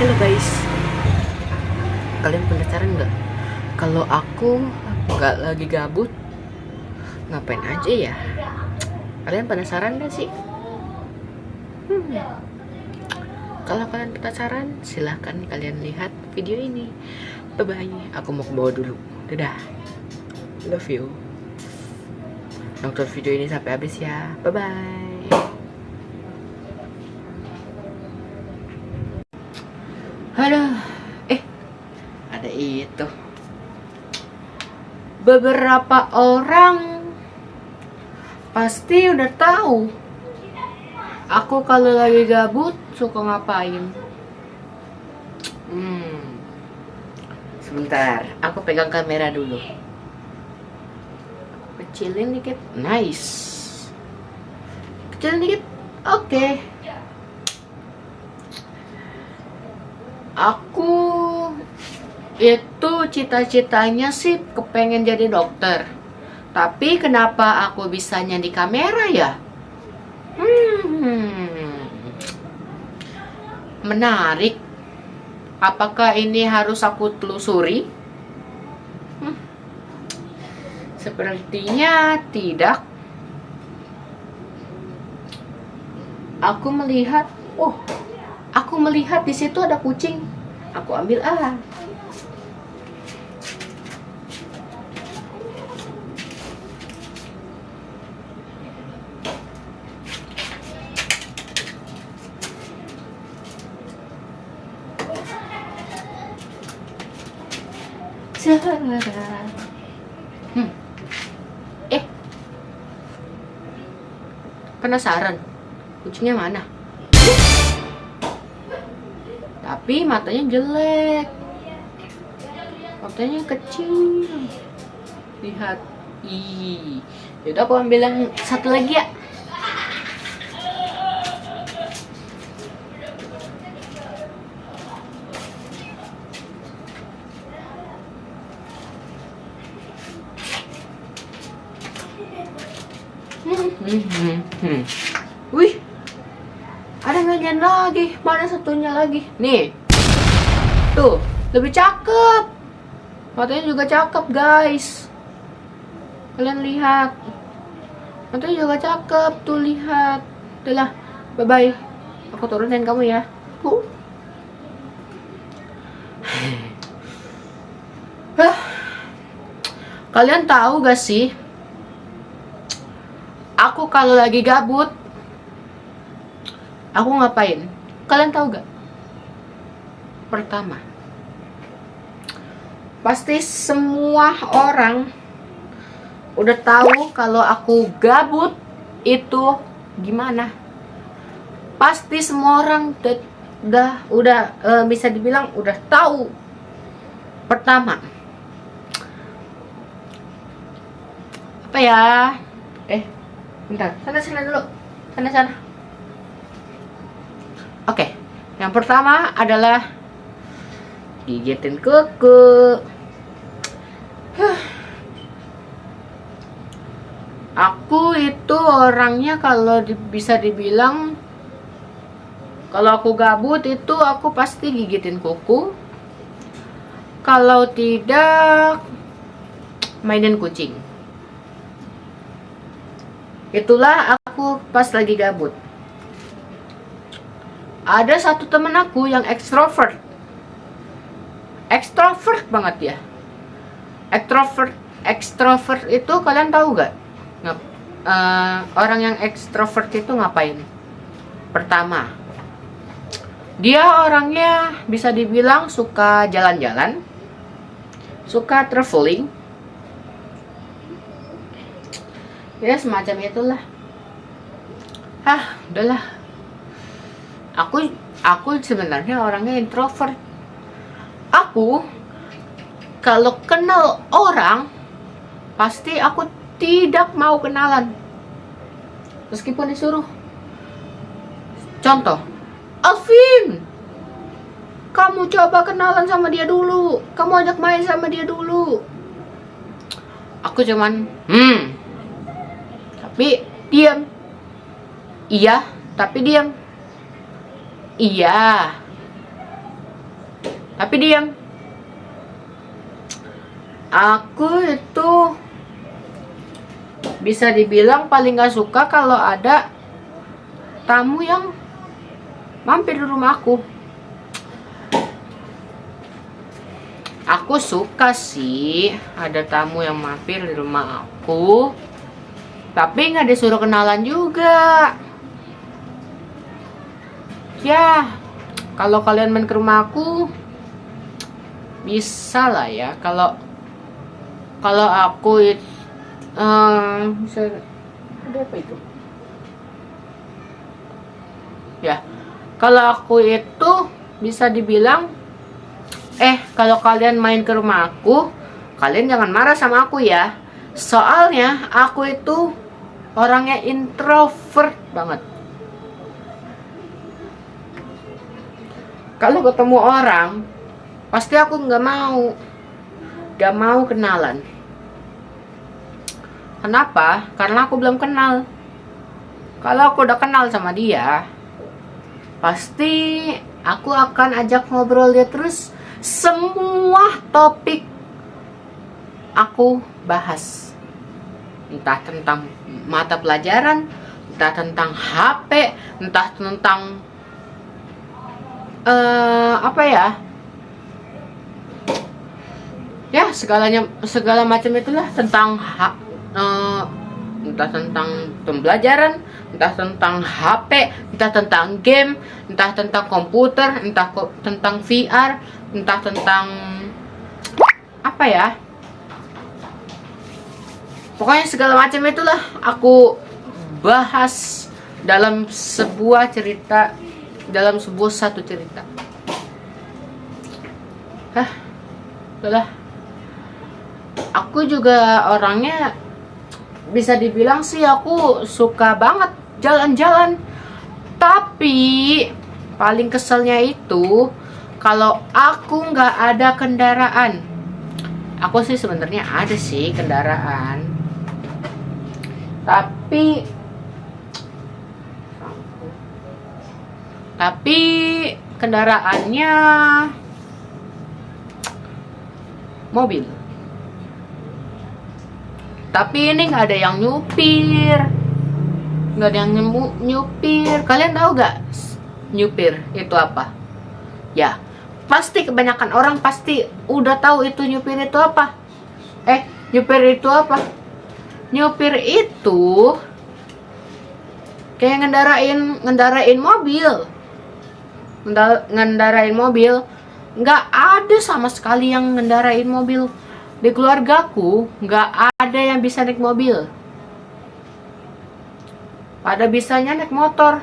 Halo guys, kalian penasaran nggak? Kalau aku nggak lagi gabut, ngapain aja ya? Kalian penasaran nggak sih? Kalau kalian penasaran, silahkan kalian lihat video ini. Bye bye. Aku mau ke bawah dulu. Dadah. Love you. Nonton video ini sampai habis ya. Bye bye. Aduh, ada itu. Beberapa orang pasti udah tahu aku kalau lagi gabut suka ngapain. Sebentar, aku pegang kamera dulu. Kecilin dikit, nice. Kecilin dikit, oke. Aku itu cita-citanya sih kepengen jadi dokter. Tapi kenapa aku bisanya di kamera ya? Menarik. Apakah ini harus aku telusuri? Sepertinya tidak. Aku melihat di situ ada kucing. Aku ambil Penasaran kucingnya mana? Tapi matanya jelek, matanya kecil. Lihat, yaudah aku ambil yang satu lagi ya. Wih, ada nyanyian lagi. Mana satunya lagi? Nih, tuh lebih cakep. Matanya juga cakep guys. Kalian lihat, matanya juga cakep. Tuh lihat. Udah lah, bye bye. Aku turunin kamu ya. Kalian tahu gak sih? Aku kalau lagi gabut, aku ngapain? Kalian tahu gak? Pertama, pasti semua orang udah tahu kalau aku gabut itu gimana. Pasti semua orang udah bisa dibilang udah tahu. Pertama, apa ya? Bentar, sana dulu. Sana. Oke, yang pertama adalah gigitin kuku. Aku itu orangnya kalau bisa dibilang, kalau aku gabut itu aku pasti gigitin kuku. Kalau tidak, mainin kucing. Itulah aku pas lagi gabut. Ada satu temen aku yang ekstrovert banget ya. Ekstrovert itu kalian tahu gak? Orang yang ekstrovert itu ngapain? Pertama, dia orangnya bisa dibilang suka jalan-jalan, suka traveling, ya semacam itulah. Udahlah. Aku sebenarnya orangnya introvert. Aku kalau kenal orang pasti aku tidak mau kenalan, meskipun disuruh. Contoh, Alvin, kamu coba kenalan sama dia dulu, kamu ajak main sama dia dulu. Aku cuman tapi diam. Iya, tapi diam. Iya, Tapi diam. Aku itu bisa dibilang paling gak suka kalau ada tamu yang mampir di rumah aku. Aku suka sih ada tamu yang mampir di rumah aku, tapi nggak disuruh kenalan juga. Ya, kalau kalian main ke rumah aku, bisa lah ya. Kalau aku itu bisa, ada apa itu? Ya, kalau aku itu bisa dibilang, kalau kalian main ke rumah aku, kalian jangan marah sama aku ya. Soalnya aku itu orangnya introvert banget. Kalau ketemu orang, pasti aku gak mau kenalan. Kenapa? Karena aku belum kenal. Kalau aku udah kenal sama dia, pasti aku akan ajak ngobrol dia terus. Semua topik aku bahas. Entah tentang mata pelajaran, entah tentang HP, entah tentang apa ya? Ya, segala macam itulah tentang entah tentang pembelajaran, entah tentang HP, entah tentang game, entah tentang komputer, entah tentang VR, entah tentang apa ya, pokoknya segala macam itulah aku bahas dalam sebuah cerita, dalam satu cerita. Itulah. Aku juga orangnya bisa dibilang sih aku suka banget jalan-jalan. Tapi paling keselnya itu kalau aku nggak ada kendaraan. Aku sih sebenarnya ada sih kendaraan, tapi kendaraannya mobil. Tapi ini nggak ada yang nyupir, nggak ada yang nyupir. Kalian tahu nggak nyupir itu apa? Ya, pasti kebanyakan orang pasti udah tahu itu nyupir itu apa. Nyupir itu apa? Nyupir itu kayak ngendarain mobil. Ngendarain mobil. Nggak ada sama sekali yang ngendarain mobil. Di keluargaku nggak ada yang bisa naik mobil. Pada bisanya naik motor.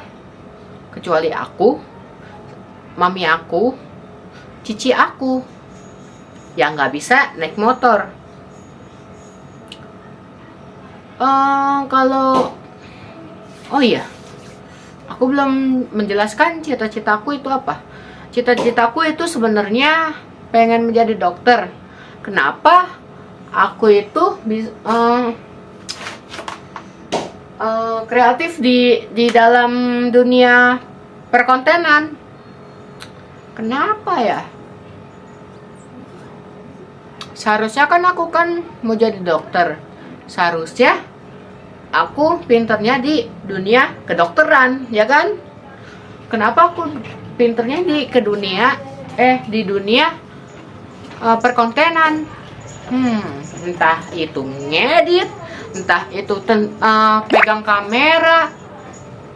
Kecuali aku, mami aku, cici aku yang nggak bisa naik motor. Oh iya, aku belum menjelaskan cita-citaku itu apa. Cita-citaku itu sebenarnya pengen menjadi dokter. Kenapa aku itu kreatif di dalam dunia perkontenan? Kenapa ya? Seharusnya kan aku kan mau jadi dokter. Seharusnya aku pinternya di dunia kedokteran, ya kan? Kenapa aku pinternya di dunia perkontenan? Entah itu ngedit, entah itu pegang kamera,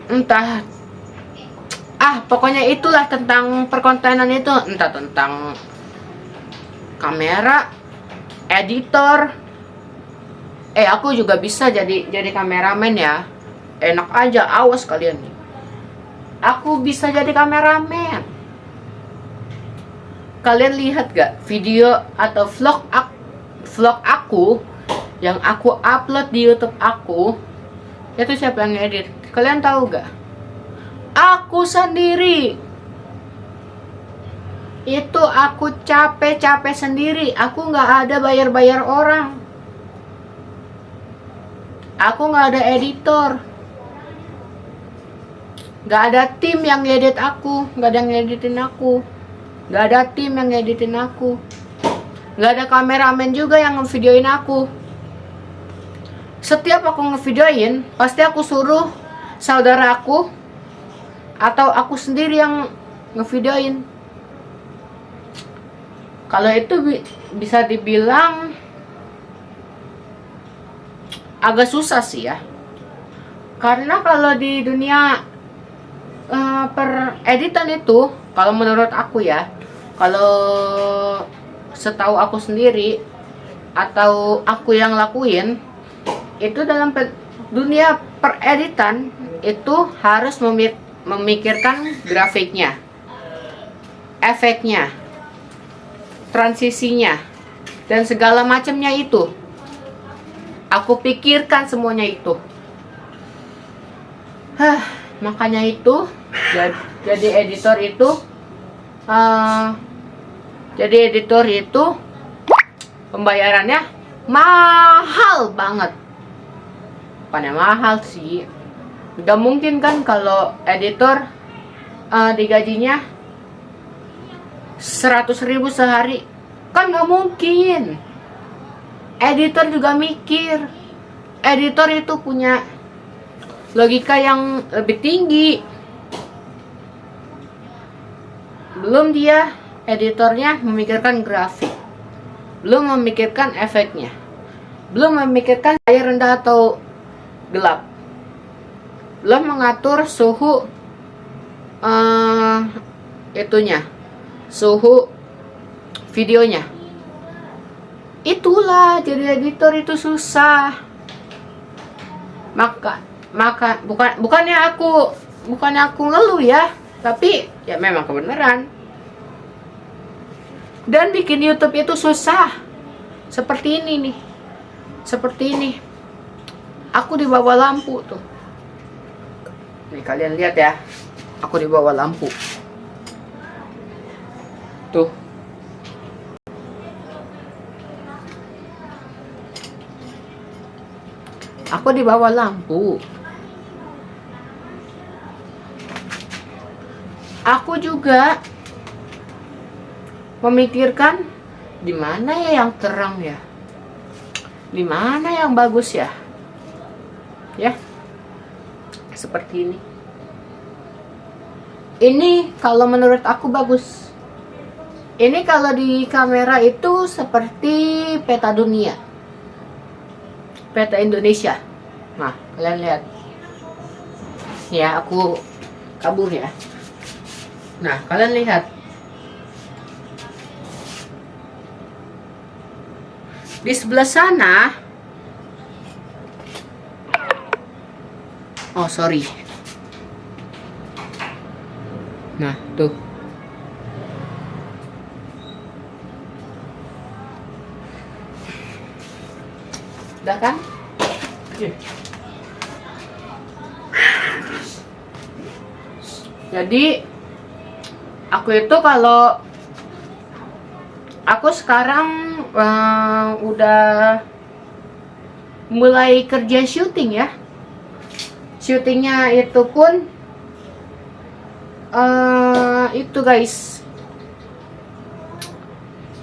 entah pokoknya itulah tentang perkontenan itu, entah tentang kamera, editor. Aku juga bisa jadi kameramen ya. Enak aja, awas kalian nih. Aku bisa jadi kameramen. Kalian lihat gak video atau vlog aku yang aku upload di YouTube aku? Itu siapa yang ngedit? Kalian tahu gak? Aku sendiri. Itu aku capek-capek sendiri. Aku gak ada bayar-bayar orang. Aku gak ada editor. Gak ada tim yang ngedit aku. Gak ada yang ngeditin aku. Nggak ada tim yang ngeditin aku. Nggak ada kameramen juga yang ngevideoin aku. Setiap aku ngevideoin, pasti aku suruh saudara aku atau aku sendiri yang ngevideoin. Kalau itu bisa dibilang agak susah sih ya. Karena kalau di dunia pereditan itu, kalau menurut aku ya, kalau setahu aku sendiri atau aku yang lakuin, itu dalam dunia pereditan itu harus memikirkan grafiknya, efeknya, transisinya, dan segala macamnya itu. Aku pikirkan semuanya itu. Makanya itu jadi editor itu pembayarannya mahal banget. Bukannya mahal sih, udah mungkin kan kalau editor digajinya 100.000 sehari, kan nggak mungkin. Editor juga mikir. Editor itu punya logika yang lebih tinggi. Belum dia editornya memikirkan grafik, belum memikirkan efeknya, belum memikirkan cahaya rendah atau gelap, belum mengatur suhu suhu videonya. Itulah jadi editor itu susah. Bukannya aku ngeluh ya, tapi ya memang kebenaran. Dan bikin YouTube itu susah. Seperti ini nih. Seperti ini. Aku di bawah lampu tuh. Nih kalian lihat ya. Aku di bawah lampu. Tuh. Aku di bawah lampu. Aku juga memikirkan di mana ya yang terang ya, di mana yang bagus ya, seperti ini. Ini kalau menurut aku bagus. Ini kalau di kamera itu seperti peta dunia, peta Indonesia. Nah, kalian lihat. Ya, aku kabur ya. Nah, kalian lihat. Di sebelah sana. Oh, sorry. Nah, tuh. Udah kan? Jadi aku itu kalau aku sekarang udah mulai kerja syuting ya. Syutingnya itu pun itu guys.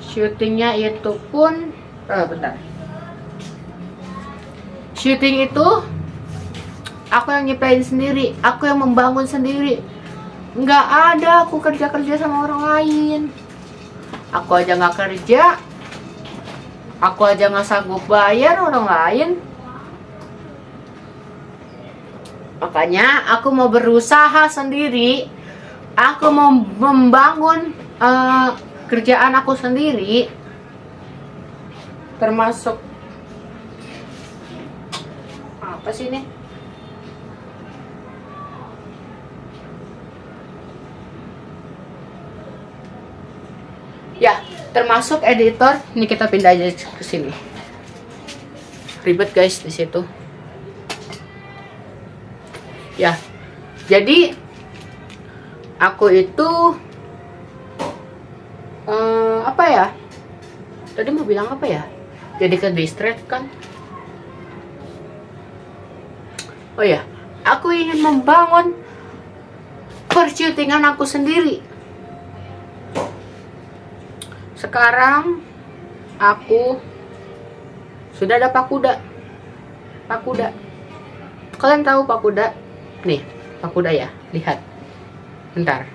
Syutingnya itu pun bentar. Syuting itu aku yang nyiptain sendiri, aku yang membangun sendiri. Nggak ada aku kerja sama orang lain. Aku aja nggak kerja, aku aja nggak sanggup bayar orang lain. Makanya aku mau berusaha sendiri. Aku mau membangun kerjaan aku sendiri, termasuk apa sih ini? Ya, termasuk editor. Ini kita pindah aja ke sini. Ribet guys di situ. Ya, jadi aku itu apa ya? Tadi mau bilang apa ya? Jadi ke distract kan? Oh ya, aku ingin membangun persyutingan aku sendiri. Sekarang aku sudah ada pakuda. Pakuda. Kalian tahu pakuda? Nih, pakuda ya. Lihat. Bentar.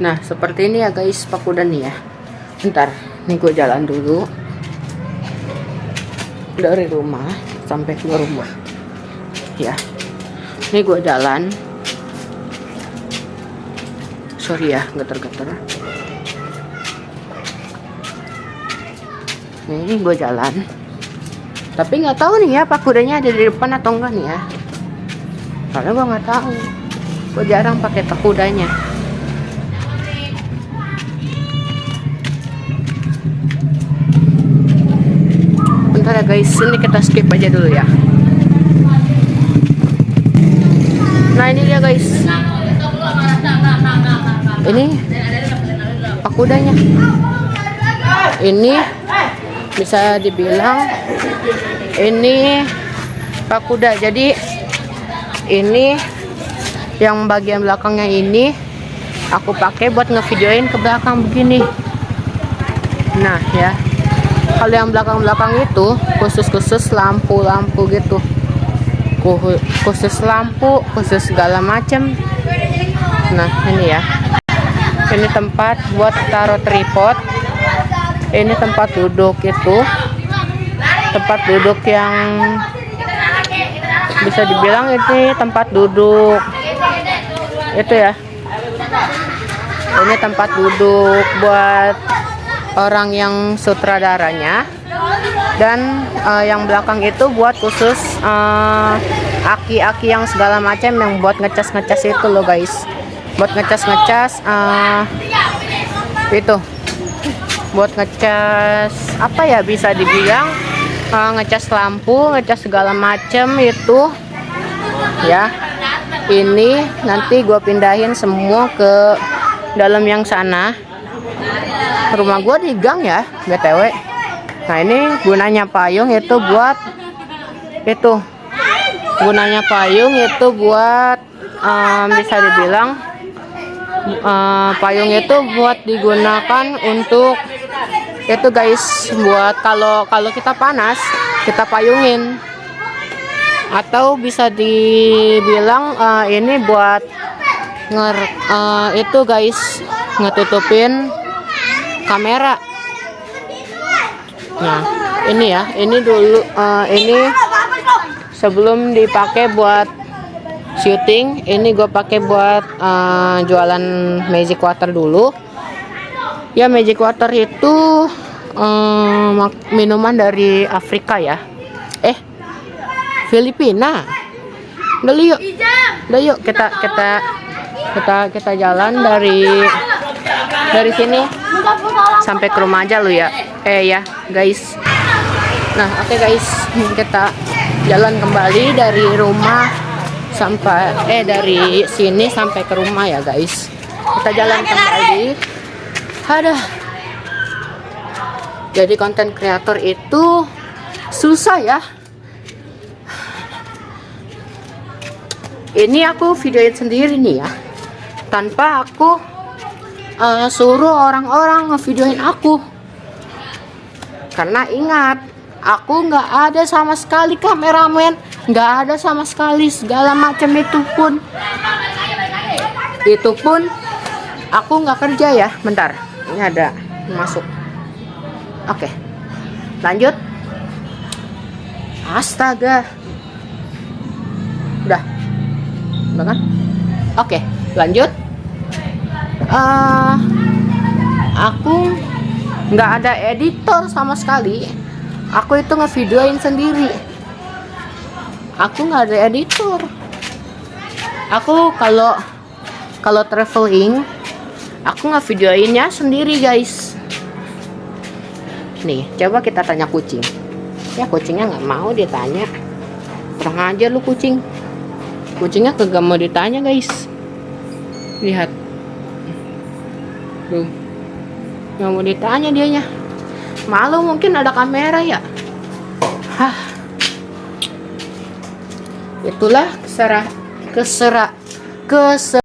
Nah, seperti ini ya guys pakuda nih ya. Bentar. Nih gue jalan dulu. Dari rumah sampai ke rumah. Ya. Nih gue jalan. Sorry ya, geter-geter. Ini gue jalan, tapi nggak tahu nih ya pakudanya ada di depan atau enggak nih ya, karena gue nggak tahu. Gue jarang pakai pakudanya. Bentar ya guys, ini kita skip aja dulu ya. Nah ini dia guys, ini pakudanya. Ini bisa dibilang ini pakuda. Jadi ini yang bagian belakangnya ini aku pakai buat ngevideoin ke belakang begini. Nah ya, kalau yang belakang-belakang itu khusus lampu-lampu gitu, khusus lampu, khusus segala macem. Nah ini ya, ini tempat buat taruh tripod. Ini tempat duduk itu, tempat duduk yang bisa dibilang ini tempat duduk itu ya. Ini tempat duduk buat orang yang sutradaranya, dan yang belakang itu buat khusus aki-aki yang segala macam, yang buat ngecas itu loh guys, buat ngecas itu. Buat ngecas apa ya, bisa dibilang ngecas lampu, ngecas segala macem itu ya. Ini nanti gue pindahin semua ke dalam yang sana. Rumah gue di gang ya BTW. Nah ini gunanya payung itu buat itu, gunanya payung itu buat bisa dibilang payung itu buat digunakan untuk itu guys, buat kalau kita panas kita payungin, atau bisa dibilang ini buat itu guys, ngetutupin kamera. Nah ini ya, ini dulu ini sebelum dipakai buat syuting, ini gue pakai buat jualan magic water dulu. Ya magic water itu minuman dari Afrika ya. Filipina. Udah yuk kita jalan dari sini sampai ke rumah aja lu ya. Ya guys. Nah, oke guys, kita jalan kembali dari rumah sampai dari sini sampai ke rumah ya guys. Kita jalan kembali. Ada. Jadi konten kreator itu susah ya. Ini aku videoin sendiri nih ya, tanpa aku suruh orang-orang ngevideoin aku. Karena ingat, aku nggak ada sama sekali kameramen, nggak ada sama sekali segala macam itu pun aku nggak kerja ya. Bentar, ini ada masuk. Oke, lanjut. Astaga, udah kan? Oke, lanjut. Aku nggak ada editor sama sekali. Aku itu ngevideoin sendiri. Aku nggak ada editor. Aku kalau traveling, aku ngevideoinnya sendiri guys. Nih, coba kita tanya kucing. Ya kucingnya nggak mau ditanya. Kurang ajar lu kucing. Kucingnya kagak mau ditanya guys. Lihat. Tuh. Nggak mau ditanya dianya. Malu mungkin ada kamera ya. Hah. Itulah keser